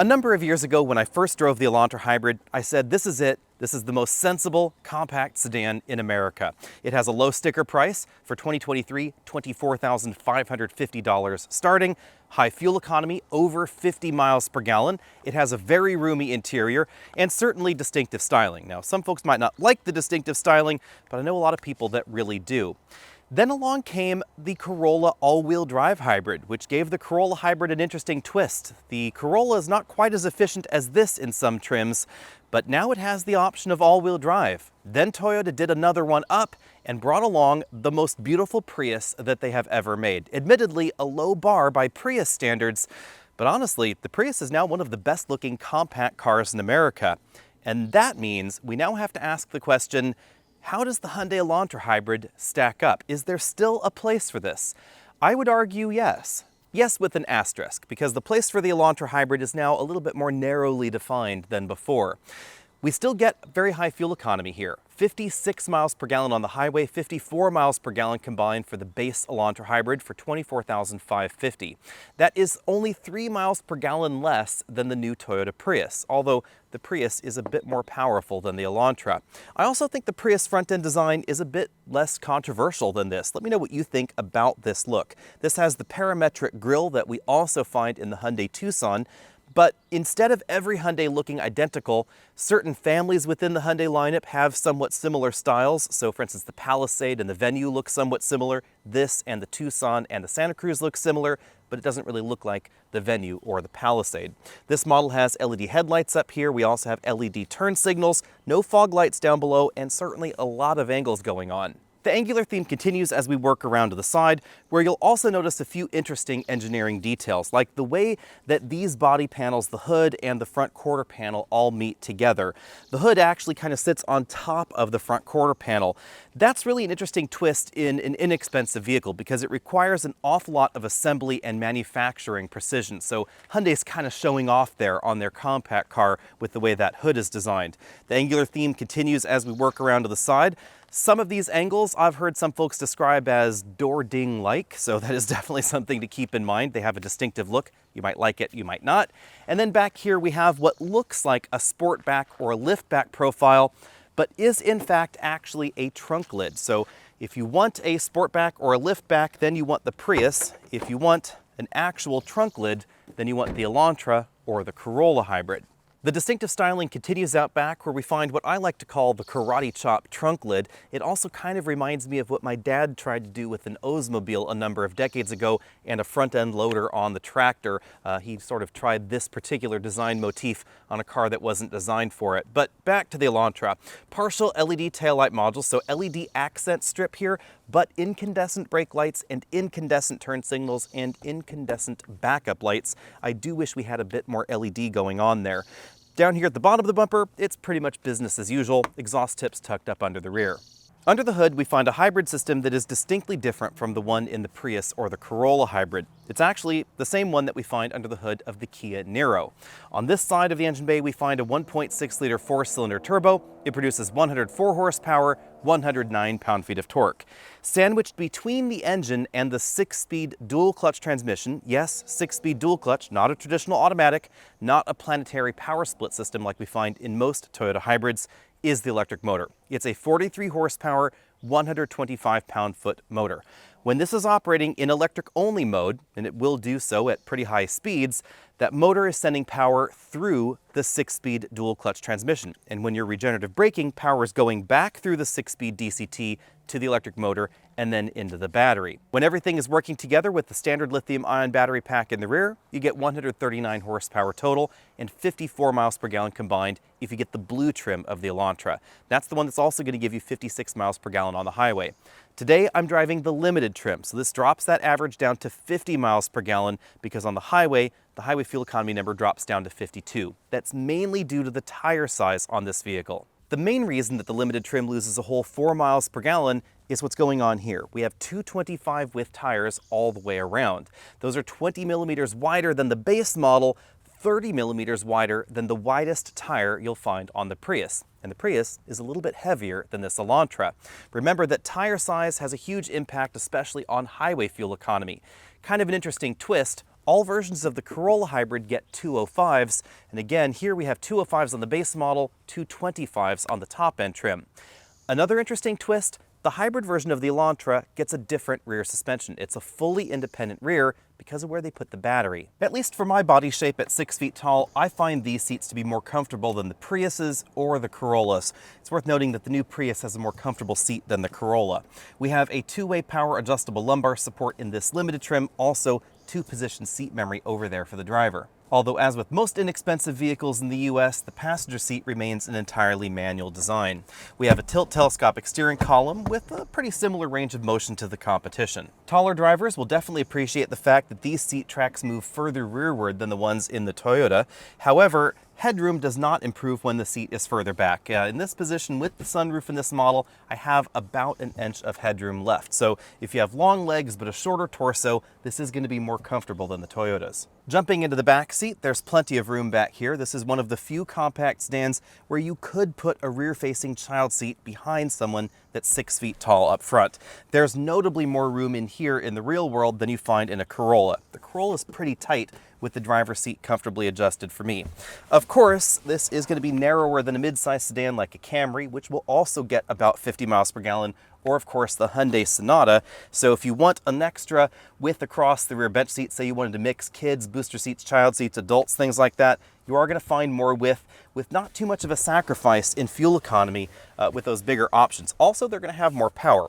A number of years ago when I first drove the Elantra Hybrid, I said this is it. This is the most sensible compact sedan in America. It has a low sticker price for 2023, $24,550 starting, high fuel economy, over 50 miles per gallon. It has a very roomy interior and certainly distinctive styling. Now, some folks might not like the distinctive styling, but I know a lot of people that really do. Then along came the Corolla all-wheel drive hybrid, which gave the Corolla hybrid an interesting twist. The Corolla is not quite as efficient as this in some trims, but now it has the option of all-wheel drive. Then Toyota did another one up and brought along the most beautiful Prius that they have ever made. Admittedly, a low bar by Prius standards, but honestly, the Prius is now one of the best-looking compact cars in America. And that means we now have to ask the question, how does the Hyundai Elantra Hybrid stack up? Is there still a place for this? I would argue yes. Yes, with an asterisk, because the place for the Elantra Hybrid is now a little bit more narrowly defined than before. We still get very high fuel economy here. 56 miles per gallon on the highway, 54 miles per gallon combined for the base Elantra Hybrid for $24,550. That is only 3 miles per gallon less than the new Toyota Prius, although the Prius is a bit more powerful than the Elantra. I also think the Prius front-end design is a bit less controversial than this. Let me know what you think about this look. This has the parametric grille that we also find in the Hyundai Tucson, but instead of every Hyundai looking identical, certain families within the Hyundai lineup have somewhat similar styles. So for instance, the Palisade and the Venue look somewhat similar. This and the Tucson and the Santa Cruz look similar, but it doesn't really look like the Venue or the Palisade. This model has LED headlights up here. We also have LED turn signals, no fog lights down below, and certainly a lot of angles going on. The angular theme continues as we work around to the side, where you'll also notice a few interesting engineering details, like the way that these body panels, the hood and the front quarter panel, all meet together. The hood actually kind of sits on top of the front quarter panel. That's really an interesting twist in an inexpensive vehicle because it requires an awful lot of assembly and manufacturing precision. So Hyundai's kind of showing off there on their compact car with the way that hood is designed. The angular theme continues as we work around to the side. Some of these angles I've heard some folks describe as door ding-like, so that is definitely something to keep in mind. They have a distinctive look. You might like it, you might not. And then back here we have what looks like a sportback or a liftback profile, but is in fact actually a trunk lid. So if you want a sportback or a liftback, then you want the Prius. If you want an actual trunk lid, then you want the Elantra or the Corolla Hybrid. The distinctive styling continues out back where we find what I like to call the karate chop trunk lid. It also kind of reminds me of what my dad tried to do with an Oldsmobile a number of decades ago and a front-end loader on the tractor. He sort of tried this particular design motif on a car that wasn't designed for it. But back to the Elantra. Partial LED taillight modules, so LED accent strip here, but incandescent brake lights and incandescent turn signals and incandescent backup lights. I do wish we had a bit more LED going on there. Down here at the bottom of the bumper, it's pretty much business as usual, exhaust tips tucked up under the rear. Under the hood, we find a hybrid system that is distinctly different from the one in the Prius or the Corolla Hybrid. It's actually the same one that we find under the hood of the Kia Niro. On this side of the engine bay, we find a 1.6-liter four-cylinder turbo. It produces 104 horsepower, 109 pound-feet of torque. Sandwiched between the engine and the 6-speed dual-clutch transmission, yes, 6-speed dual-clutch, not a traditional automatic, not a planetary power split system like we find in most Toyota hybrids, is the electric motor. It's a 43 horsepower, 125 pound-foot motor. When this is operating in electric-only mode, and it will do so at pretty high speeds, that motor is sending power through the 6-speed dual-clutch transmission. And when you're regenerative braking, power is going back through the 6-speed DCT to the electric motor and then into the battery. When everything is working together with the standard lithium-ion battery pack in the rear, you get 139 horsepower total and 54 miles per gallon combined if you get the blue trim of the Elantra. That's the one that's also going to give you 56 miles per gallon on the highway. Today, I'm driving the limited trim, so this drops that average down to 50 miles per gallon because on the highway fuel economy number drops down to 52. That's mainly due to the tire size on this vehicle. The main reason that the limited trim loses a whole 4 miles per gallon is what's going on here. We have 225 width tires all the way around. Those are 20 millimeters wider than the base model, 30 millimeters wider than the widest tire you'll find on the Prius. And the Prius is a little bit heavier than this Elantra. Remember that tire size has a huge impact, especially on highway fuel economy. Kind of an interesting twist, All versions of the Corolla hybrid get 205s, and again, here we have 205s on the base model, 225s on the top-end trim. Another interesting twist, the hybrid version of the Elantra gets a different rear suspension. It's a fully independent rear because of where they put the battery. At least for my body shape at 6 feet tall, I find these seats to be more comfortable than the Priuses or the Corollas. It's worth noting that the new Prius has a more comfortable seat than the Corolla. We have a two-way power adjustable lumbar support in this limited trim, also two-position seat memory over there for the driver. Although as with most inexpensive vehicles in the US, the passenger seat remains an entirely manual design. We have a tilt telescopic steering column with a pretty similar range of motion to the competition. Taller drivers will definitely appreciate the fact that these seat tracks move further rearward than the ones in the Toyota. However, headroom does not improve when the seat is further back. In this position with the sunroof in this model, I have about an inch of headroom left. So if you have long legs but a shorter torso, this is going to be more comfortable than the Toyotas. Jumping into the back seat, there's plenty of room back here. This is one of the few compact sedans where you could put a rear-facing child seat behind someone that's 6 feet tall up front. There's notably more room in here in the real world than you find in a Corolla. The Corolla is pretty tight with the driver's seat comfortably adjusted for me. Of course, this is going to be narrower than a mid-size sedan like a Camry, which will also get about 50 miles per gallon, or of course the Hyundai Sonata. So if you want an extra width across the rear bench seat, say you wanted to mix kids, booster seats, child seats, adults, things like that, you are going to find more width with not too much of a sacrifice in fuel economy with those bigger options. Also, they're going to have more power.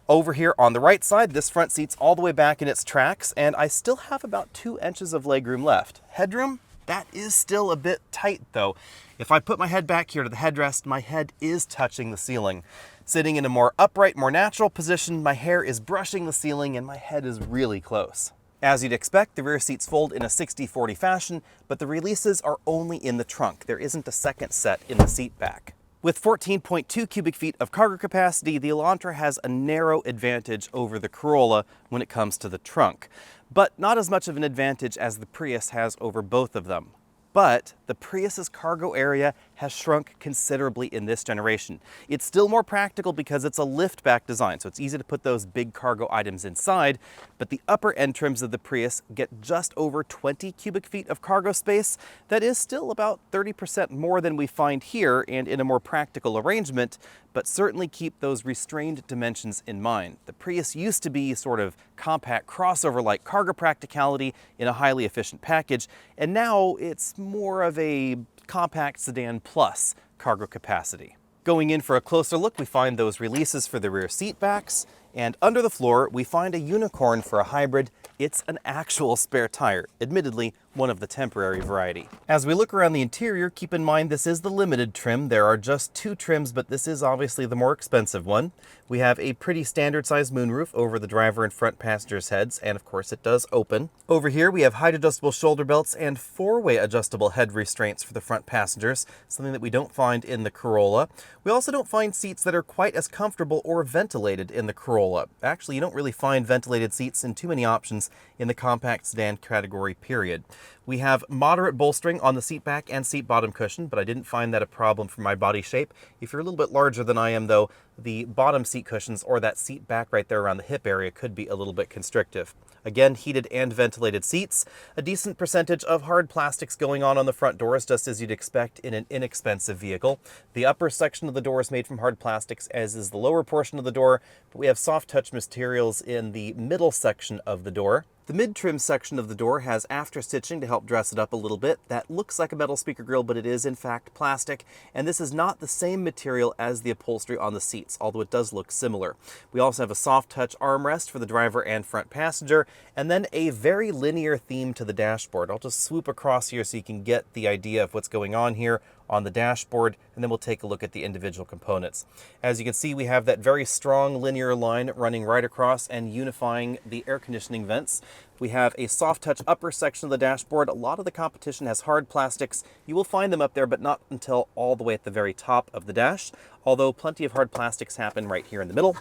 Over here on the right side, this front seat's all the way back in its tracks, and I still have about 2 inches of legroom left. Headroom, that is still a bit tight though. If I put my head back here to the headrest, my head is touching the ceiling. Sitting in a more upright, more natural position, my hair is brushing the ceiling and my head is really close. As you'd expect, the rear seats fold in a 60-40 fashion, but the releases are only in the trunk. There isn't a second set in the seat back. With 14.2 cubic feet of cargo capacity, the Elantra has a narrow advantage over the Corolla when it comes to the trunk, but not as much of an advantage as the Prius has over both of them. But the Prius's cargo area has shrunk considerably in this generation. It's still more practical because it's a lift-back design, so it's easy to put those big cargo items inside, but the upper end trims of the Prius get just over 20 cubic feet of cargo space. That is still about 30% more than we find here and in a more practical arrangement, but certainly keep those restrained dimensions in mind. The Prius used to be sort of compact crossover-like cargo practicality in a highly efficient package, and now it's more of a compact sedan plus cargo capacity. Going in for a closer look, we find those releases for the rear seat backs, and under the floor, we find a unicorn for a hybrid. It's an actual spare tire, admittedly one of the temporary variety. As we look around the interior, keep in mind this is the limited trim. There are just 2 trims, but this is obviously the more expensive one. We have a pretty standard sized moonroof over the driver and front passengers' heads, and of course it does open. Over here we have height adjustable shoulder belts and 4-way adjustable head restraints for the front passengers, something that we don't find in the Corolla. We also don't find seats that are quite as comfortable or ventilated in the Corolla. Actually, you don't really find ventilated seats in too many options in the compact sedan category, period. We have moderate bolstering on the seat back and seat bottom cushion, but I didn't find that a problem for my body shape. If you're a little bit larger than I am though, the bottom seat cushions or that seat back right there around the hip area could be a little bit constrictive. Again, heated and ventilated seats, a decent percentage of hard plastics going on the front doors, just as you'd expect in an inexpensive vehicle. The upper section of the door is made from hard plastics, as is the lower portion of the door, but we have soft touch materials in the middle section of the door. The mid-trim section of the door has after stitching to help dress it up a little bit. That looks like a metal speaker grille, but it is in fact plastic, and this is not the same material as the upholstery on the seats, although it does look similar. We also have a soft touch armrest for the driver and front passenger, and then a very linear theme to the dashboard. I'll just swoop across here so you can get the idea of what's going on here on the dashboard, and then we'll take a look at the individual components. As you can see, we have that very strong linear line running right across and unifying the air conditioning vents. We have a soft touch upper section of the dashboard. A lot of the competition has hard plastics. You will find them up there, but not until all the way at the very top of the dash, although plenty of hard plastics happen right here in the middle.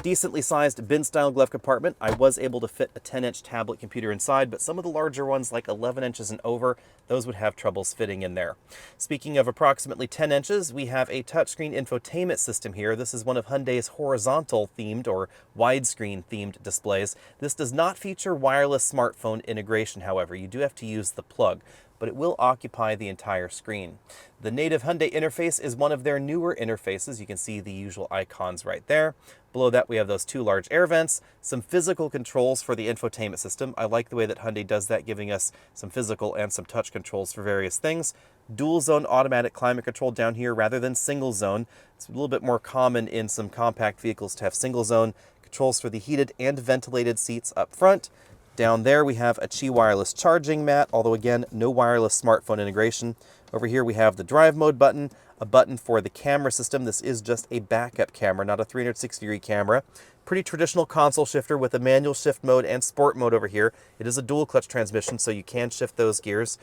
Decently sized bin-style glove compartment. I was able to fit a 10-inch tablet computer inside, but some of the larger ones, like 11 inches and over, those would have troubles fitting in there. Speaking of approximately 10 inches, we have a touchscreen infotainment system here. This is one of Hyundai's horizontal-themed or widescreen-themed displays. This does not feature wireless smartphone integration, however. You do have to use the plug, but it will occupy the entire screen. The native Hyundai interface is one of their newer interfaces. You can see the usual icons right there. Below that, we have those two large air vents, some physical controls for the infotainment system. I like the way that Hyundai does that, giving us some physical and some touch controls for various things. Dual zone automatic climate control down here rather than single zone. It's a little bit more common in some compact vehicles to have single zone. Controls for the heated and ventilated seats up front. Down there we have a Qi wireless charging mat, although again, no wireless smartphone integration. Over here we have the drive mode button, a button for the camera system. This is just a backup camera, not a 360-degree camera. Pretty traditional console shifter with a manual shift mode and sport mode over here. It is a dual clutch transmission, so you can shift those gears.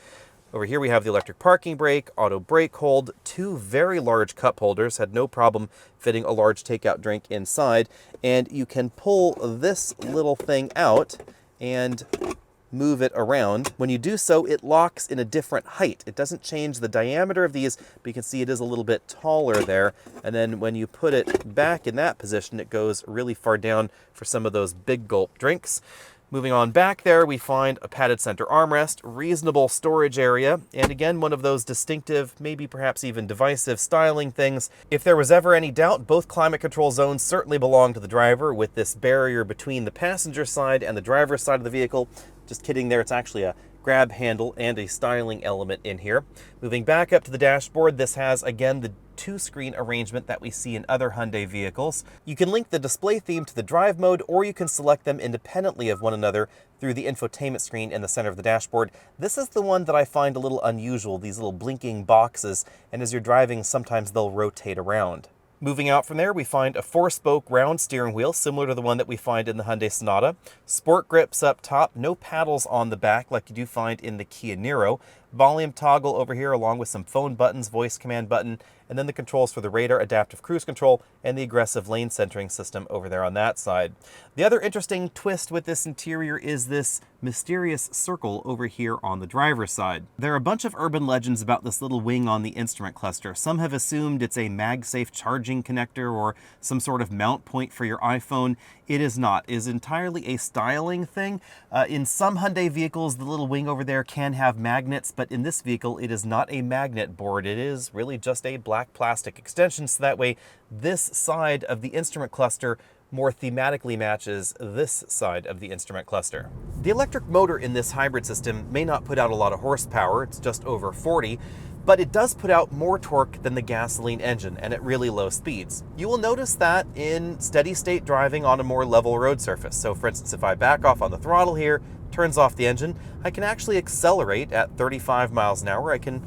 Over here we have the electric parking brake, auto brake hold, two very large cup holders, had no problem fitting a large takeout drink inside, and you can pull this little thing out and move it around. When you do so, it locks in a different height. It doesn't change the diameter of these, but you can see it is a little bit taller there. And then when you put it back in that position, it goes really far down for some of those big gulp drinks. Moving on back there, we find a padded center armrest, reasonable storage area, and again, one of those distinctive, maybe perhaps even divisive styling things. If there was ever any doubt, both climate control zones certainly belong to the driver, with this barrier between the passenger side and the driver's side of the vehicle. Just kidding there, it's actually a grab handle and a styling element in here. Moving back up to the dashboard, this has, again, the two-screen arrangement that we see in other Hyundai vehicles. You can link the display theme to the drive mode, or you can select them independently of one another through the infotainment screen in the center of the dashboard. This is the one that I find a little unusual, these little blinking boxes, and as you're driving, sometimes they'll rotate around. Moving out from there, we find a 4-spoke round steering wheel, similar to the one that we find in the Hyundai Sonata. Sport grips up top, no paddles on the back like you do find in the Kia Niro. Volume toggle over here along with some phone buttons, voice command button, and then the controls for the radar, adaptive cruise control, and the aggressive lane centering system over there on that side. The other interesting twist with this interior is this mysterious circle over here on the driver's side. There are a bunch of urban legends about this little wing on the instrument cluster. Some have assumed it's a MagSafe charging connector or some sort of mount point for your iPhone. It is not. It is entirely a styling thing. In some Hyundai vehicles, the little wing over there can have magnets, but in this vehicle, it is not a magnet board. It is really just a black plastic extension, so that way this side of the instrument cluster more thematically matches this side of the instrument cluster. The electric motor in this hybrid system may not put out a lot of horsepower, it's just over 40, but it does put out more torque than the gasoline engine, and at really low speeds. You will notice that in steady state driving on a more level road surface. So for instance, if I back off on the throttle here, turns off the engine, I can actually accelerate at 35 miles an hour. I can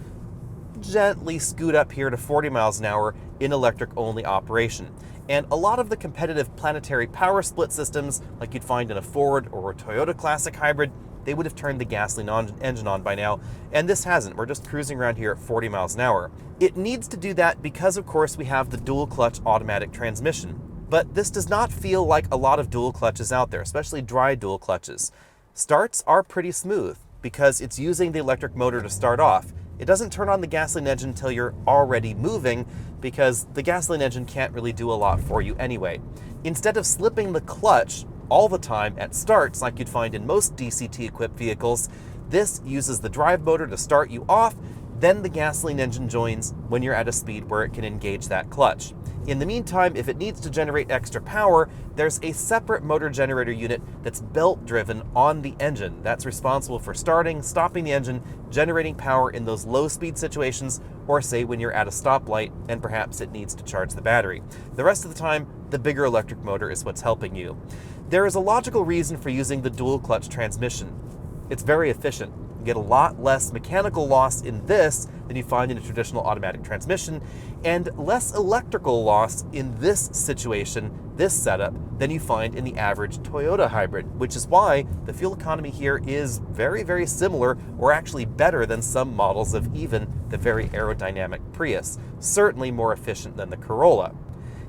gently scoot up here to 40 miles an hour in electric only operation. And a lot of the competitive planetary power split systems, like you'd find in a Ford or a Toyota Classic hybrid, they would have turned the gasoline engine on by now, and this hasn't. We're just cruising around here at 40 miles an hour. It needs to do that because, of course, we have the dual clutch automatic transmission. But this does not feel like a lot of dual clutches out there, especially dry dual clutches. Starts are pretty smooth because it's using the electric motor to start off. It doesn't turn on the gasoline engine until you're already moving because the gasoline engine can't really do a lot for you anyway. Instead of slipping the clutch all the time at starts like you'd find in most DCT-equipped vehicles, this uses the drive motor to start you off, then the gasoline engine joins when you're at a speed where it can engage that clutch. In the meantime, if it needs to generate extra power, there's a separate motor generator unit that's belt-driven on the engine. That's responsible for starting, stopping the engine, generating power in those low-speed situations, or say when you're at a stoplight and perhaps it needs to charge the battery. The rest of the time, the bigger electric motor is what's helping you. There is a logical reason for using the dual-clutch transmission. It's very efficient. You get a lot less mechanical loss in this than you find in a traditional automatic transmission, and less electrical loss in this situation, this setup, than you find in the average Toyota hybrid, which is why the fuel economy here is very, very similar, or actually better than some models of even the very aerodynamic Prius. Certainly more efficient than the Corolla.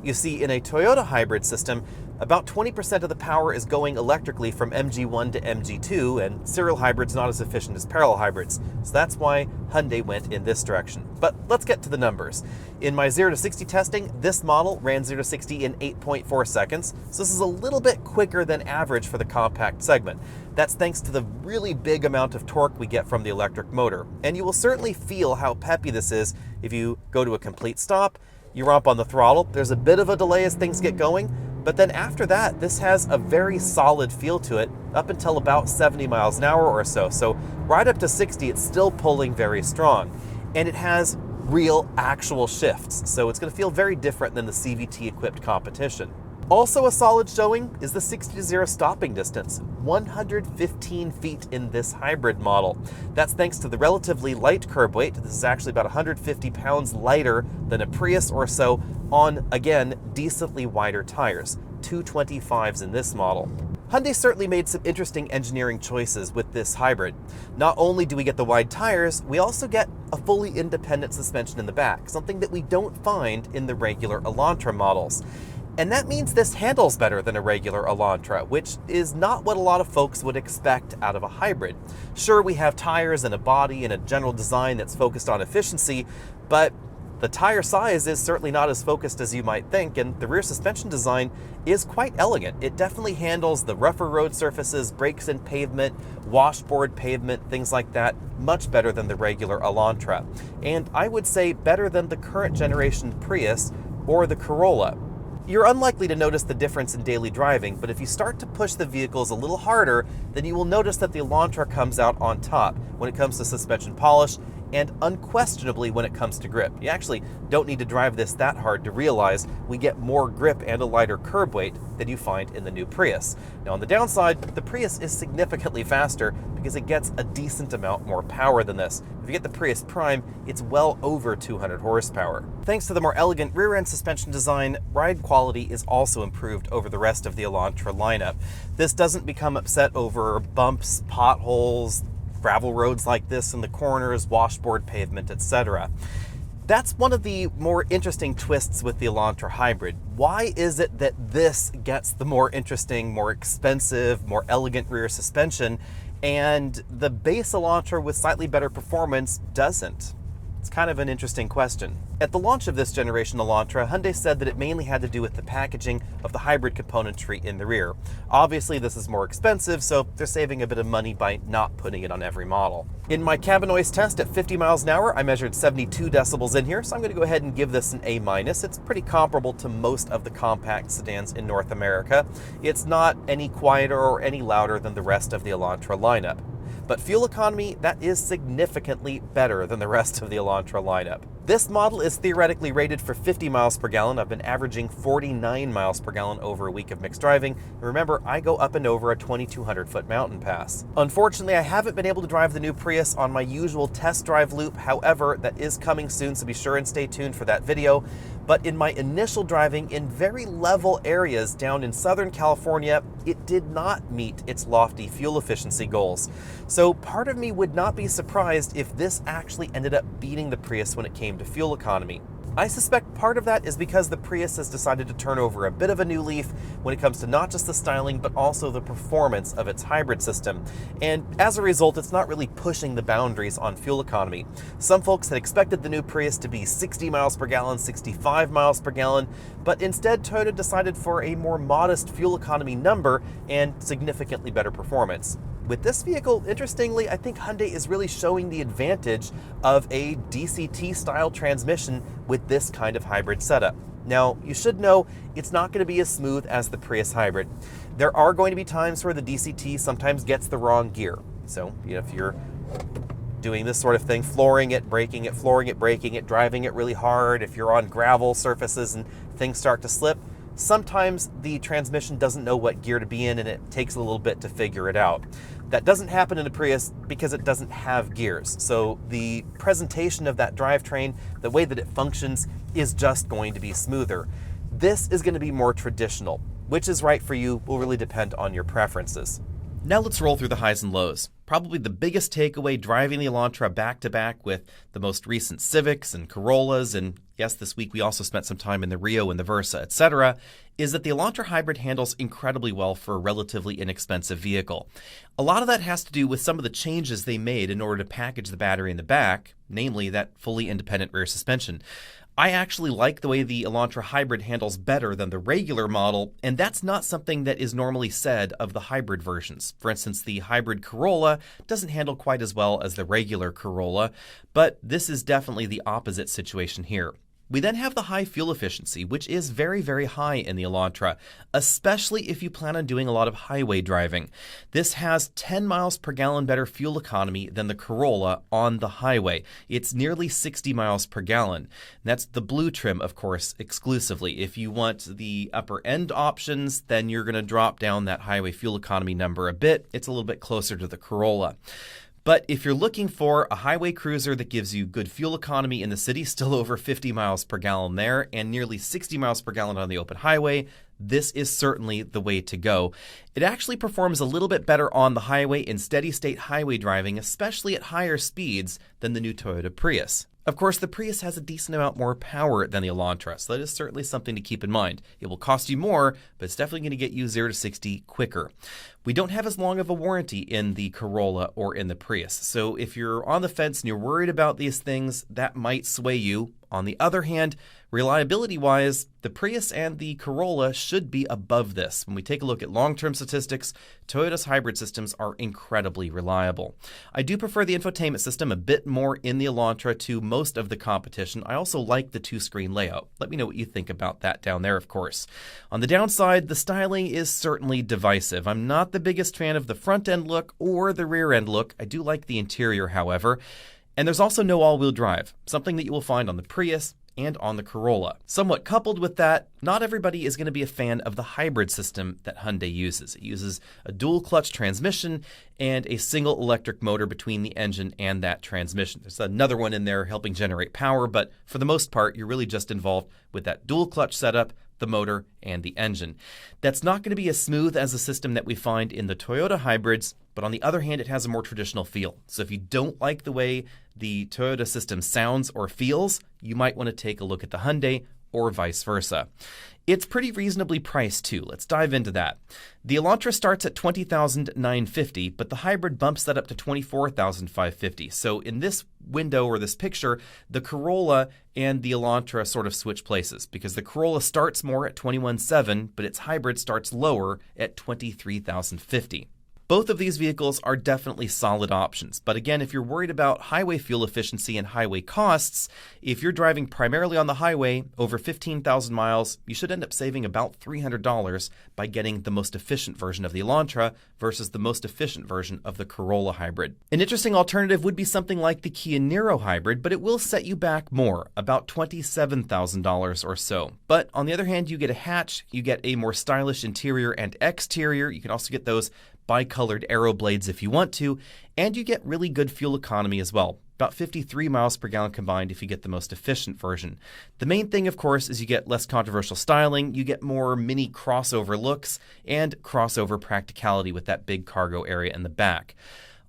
You see, in a Toyota hybrid system, about 20% of the power is going electrically from MG1 to MG2, and serial hybrids not as efficient as parallel hybrids. So that's why Hyundai went in this direction. But let's get to the numbers. In my 0 to 60 testing, this model ran 0 to 60 in 8.4 seconds, so this is a little bit quicker than average for the compact segment. That's thanks to the really big amount of torque we get from the electric motor. And you will certainly feel how peppy this is if you go to a complete stop, you romp on the throttle, there's a bit of a delay as things get going, but then after that, this has a very solid feel to it up until about 70 miles an hour or so. So right up to 60, it's still pulling very strong. And it has real actual shifts, so it's going to feel very different than the CVT-equipped competition. Also a solid showing is the 60 to 0 stopping distance, 115 feet in this hybrid model. That's thanks to the relatively light curb weight. This is actually about 150 pounds lighter than a Prius or so on, again, decently wider tires, 225s in this model. Hyundai certainly made some interesting engineering choices with this hybrid. Not only do we get the wide tires, we also get a fully independent suspension in the back, something that we don't find in the regular Elantra models. And that means this handles better than a regular Elantra, which is not what a lot of folks would expect out of a hybrid. Sure, we have tires and a body and a general design that's focused on efficiency, but the tire size is certainly not as focused as you might think, and the rear suspension design is quite elegant. It definitely handles the rougher road surfaces, brakes in pavement, washboard pavement, things like that, much better than the regular Elantra. And I would say better than the current generation Prius or the Corolla. You're unlikely to notice the difference in daily driving, but if you start to push the vehicles a little harder, then you will notice that the Elantra comes out on top when it comes to suspension polish and unquestionably when it comes to grip. You actually don't need to drive this that hard to realize we get more grip and a lighter curb weight than you find in the new Prius. Now on the downside, the Prius is significantly faster because it gets a decent amount more power than this. If you get the Prius Prime, it's well over 200 horsepower. Thanks to the more elegant rear-end suspension design, ride quality is also improved over the rest of the Elantra lineup. This doesn't become upset over bumps, potholes, gravel roads like this in the corners, washboard pavement, etc. That's one of the more interesting twists with the Elantra hybrid. Why is it that this gets the more interesting, more expensive, more elegant rear suspension, and the base Elantra with slightly better performance doesn't? It's kind of an interesting question. At the launch of this generation Elantra, Hyundai said that it mainly had to do with the packaging of the hybrid componentry in the rear. Obviously, this is more expensive, so they're saving a bit of money by not putting it on every model. In my cabin noise test at 50 miles an hour, I measured 72 decibels in here, so I'm going to go ahead and give this an A-. It's pretty comparable to most of the compact sedans in North America. It's not any quieter or any louder than the rest of the Elantra lineup. But fuel economy, that is significantly better than the rest of the Elantra lineup. This model is theoretically rated for 50 miles per gallon. I've been averaging 49 miles per gallon over a week of mixed driving. And remember, I go up and over a 2,200-foot mountain pass. Unfortunately, I haven't been able to drive the new Prius on my usual test drive loop. However, that is coming soon, so be sure and stay tuned for that video. But in my initial driving in very level areas down in Southern California, it did not meet its lofty fuel efficiency goals. So part of me would not be surprised if this actually ended up beating the Prius when it came to fuel economy. I suspect part of that is because the Prius has decided to turn over a bit of a new leaf when it comes to not just the styling, but also the performance of its hybrid system. And as a result, it's not really pushing the boundaries on fuel economy. Some folks had expected the new Prius to be 60 miles per gallon, 65 miles per gallon, but instead Toyota decided for a more modest fuel economy number and significantly better performance. With this vehicle, interestingly, I think Hyundai is really showing the advantage of a DCT-style transmission with this kind of hybrid setup. Now, you should know it's not going to be as smooth as the Prius hybrid. There are going to be times where the DCT sometimes gets the wrong gear. So, if you're doing this sort of thing, flooring it, braking it, flooring it, braking it, driving it really hard, if you're on gravel surfaces and things start to slip, sometimes the transmission doesn't know what gear to be in and it takes a little bit to figure it out. That doesn't happen in a Prius because it doesn't have gears. So the presentation of that drivetrain, the way that it functions, is just going to be smoother. This is going to be more traditional. Which is right for you will really depend on your preferences. Now let's roll through the highs and lows. Probably the biggest takeaway driving the Elantra back-to-back with the most recent Civics and Corollas, and yes, this week we also spent some time in the Rio and the Versa, etc., is that the Elantra Hybrid handles incredibly well for a relatively inexpensive vehicle. A lot of that has to do with some of the changes they made in order to package the battery in the back, namely that fully independent rear suspension. I actually like the way the Elantra Hybrid handles better than the regular model, and that's not something that is normally said of the hybrid versions. For instance, the hybrid Corolla doesn't handle quite as well as the regular Corolla, but this is definitely the opposite situation here. We then have the high fuel efficiency, which is very, very high in the Elantra, especially if you plan on doing a lot of highway driving. This has 10 miles per gallon better fuel economy than the Corolla on the highway. It's nearly 60 miles per gallon. That's the blue trim, of course, exclusively. If you want the upper end options, then you're going to drop down that highway fuel economy number a bit. It's a little bit closer to the Corolla. But if you're looking for a highway cruiser that gives you good fuel economy in the city, still over 50 miles per gallon there, and nearly 60 miles per gallon on the open highway, this is certainly the way to go. It actually performs a little bit better on the highway in steady state highway driving, especially at higher speeds, than the new Toyota Prius. Of course, the Prius has a decent amount more power than the Elantra, so that is certainly something to keep in mind. It will cost you more, but it's definitely going to get you 0 to 60 quicker. We don't have as long of a warranty in the Corolla or in the Prius, so if you're on the fence and you're worried about these things, that might sway you. On the other hand, reliability-wise, the Prius and the Corolla should be above this. When we take a look at long-term statistics, Toyota's hybrid systems are incredibly reliable. I do prefer the infotainment system a bit more in the Elantra to most of the competition. I also like the two-screen layout. Let me know what you think about that down there, of course. On the downside, the styling is certainly divisive. I'm not the biggest fan of the front-end look or the rear-end look. I do like the interior, however. And there's also no all-wheel drive, something that you will find on the Prius and on the Corolla. Somewhat coupled with that, not everybody is going to be a fan of the hybrid system that Hyundai uses. It uses a dual clutch transmission and a single electric motor between the engine and that transmission. There's another one in there helping generate power, but for the most part, you're really just involved with that dual clutch setup, the motor, and the engine. That's not going to be as smooth as the system that we find in the Toyota hybrids, but on the other hand, it has a more traditional feel. So if you don't like the way the Toyota system sounds or feels, you might want to take a look at the Hyundai or vice versa. It's pretty reasonably priced too. Let's dive into that. The Elantra starts at $20,950, but the hybrid bumps that up to $24,550. So in this window or this picture, the Corolla and the Elantra sort of switch places because the Corolla starts more at $21,700, but its hybrid starts lower at $23,050. Both of these vehicles are definitely solid options, but again, if you're worried about highway fuel efficiency and highway costs, if you're driving primarily on the highway over 15,000 miles, you should end up saving about $300 by getting the most efficient version of the Elantra versus the most efficient version of the Corolla hybrid. An interesting alternative would be something like the Kia Niro hybrid, but it will set you back more, about $27,000 or so. But on the other hand, you get a hatch, you get a more stylish interior and exterior, you can also get those bi-colored aero blades if you want to, and you get really good fuel economy as well. About 53 miles per gallon combined if you get the most efficient version. The main thing, of course, is you get less controversial styling, you get more mini crossover looks, and crossover practicality with that big cargo area in the back.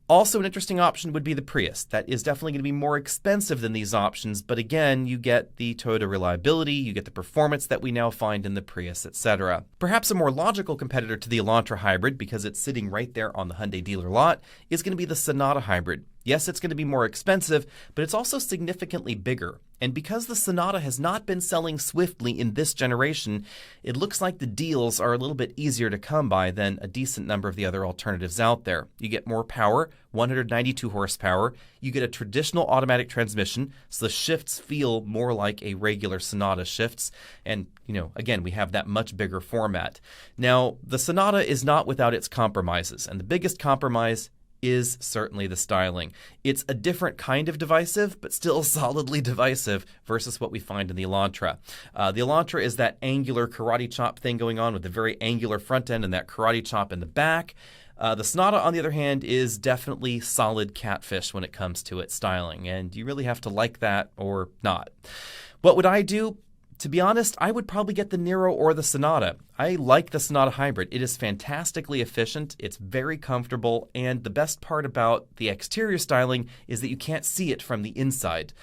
Also, an interesting option would be the Prius. That is definitely going to be more expensive than these options, but again, you get the Toyota reliability, you get the performance that we now find in the Prius, etc. Perhaps a more logical competitor to the Elantra hybrid, because it's sitting right there on the Hyundai dealer lot, is going to be the Sonata hybrid. Yes, it's going to be more expensive, but it's also significantly bigger. And because the Sonata has not been selling swiftly in this generation, it looks like the deals are a little bit easier to come by than a decent number of the other alternatives out there. You get more power, 192 horsepower. You get a traditional automatic transmission, so the shifts feel more like a regular Sonata shifts. And, again, we have that much bigger format. Now, the Sonata is not without its compromises, and the biggest compromise is certainly the styling. It's a different kind of divisive, but still solidly divisive versus what we find in the Elantra. The Elantra is that angular karate chop thing going on with the very angular front end and that karate chop in the back. The Sonata, on the other hand, is definitely solid catfish when it comes to its styling, and you really have to like that or not. What would I do? To be honest, I would probably get the Niro or the Sonata. I like the Sonata Hybrid. It is fantastically efficient, it's very comfortable, and the best part about the exterior styling is that you can't see it from the inside.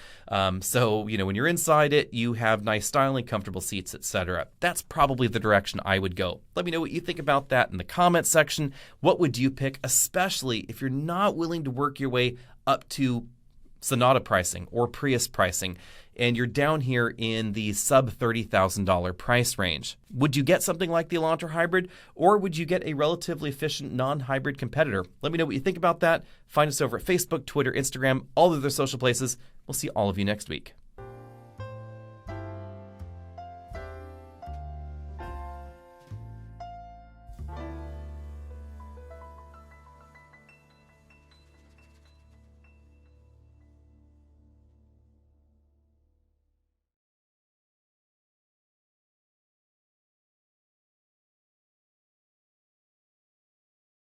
So, when you're inside it, you have nice styling, comfortable seats, etc. That's probably the direction I would go. Let me know what you think about that in the comment section. What would you pick, especially if you're not willing to work your way up to Sonata pricing or Prius pricing, and you're down here in the sub $30,000 price range? Would you get something like the Elantra Hybrid, or would you get a relatively efficient non-hybrid competitor? Let me know what you think about that. Find us over at Facebook, Twitter, Instagram, all of their social places. We'll see all of you next week.